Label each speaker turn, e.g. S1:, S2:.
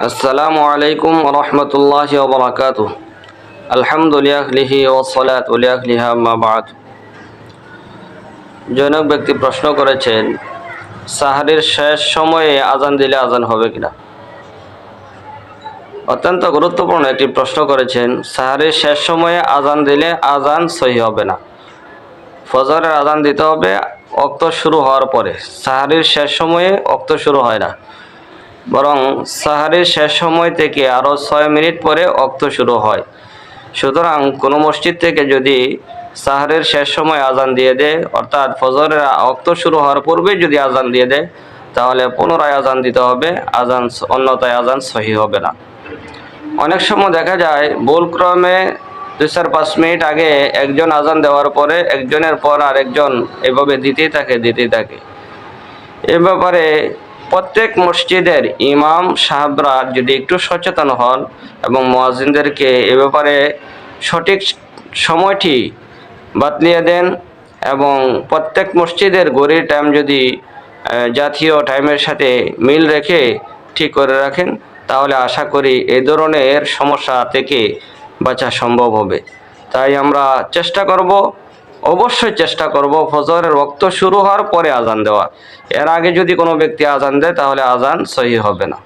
S1: আসসালামু আলাইকুম রহমতুল্লাহি ওয়া বারাকাতুহু। আলহামদুলিল্লাহি ওয়াসসালাতু আলা আম্মা বা'দ। জনক ব্যক্তি প্রশ্ন করেছেন, সাহরির শেষ সময়ে আজান দিলে আজান হবে কিনা। অত্যন্ত গুরুত্বপূর্ণ একটি প্রশ্ন করেছেন। সাহরির শেষ সময়ে আজান দিলে আজান সহি হবে না। ফজরের আজান দিতে হবে ওয়াক্ত শুরু হওয়ার পরে। সাহরির শেষ সময়ে ওয়াক্ত শুরু হয় না, বরং সাহারির শেষ সময় থেকে আরও 6 মিনিট পরে ওয়াক্ত শুরু হয়। সুতরাং কোনো মসজিদ থেকে যদি সাহারের শেষ সময় আজান দিয়ে দেয়, অর্থাৎ ফজরের ওয়াক্ত শুরু হওয়ার পূর্বে যদি আজান দিয়ে দেয়, তাহলে পুনরায় আজান দিতে হবে, অন্যথায় আজান সহি হবে না। অনেক সময় দেখা যায় ভুলক্রমে 2-5 মিনিট আগে একজন আজান দেওয়ার পরে একজনের পর আরেকজন এভাবে দিতেই থাকে। এ ব্যাপারে প্রত্যেক মসজিদের ইমাম সাহেবরা যদি একটু সচেতন হন এবং মুয়াজ্জিনদেরকে এ ব্যাপারে সঠিক সময়টি বাতলিয়ে দেন এবং প্রত্যেক মসজিদের ঘড়ির টাইম যদি জাতীয় টাইমের সাথে মিল রেখে ঠিক করে রাখেন, তাহলে আশা করি এই ধরনের সমস্যা থেকে বাঁচা সম্ভব হবে। তাই আমরা অবশ্যই চেষ্টা করব ফজরের ওয়াক্ত শুরু হওয়ার পরে আজান দেওয়া। এর আগে যদি কোনো ব্যক্তি আজান দেয়, তাহলে আজান সহি হবে না।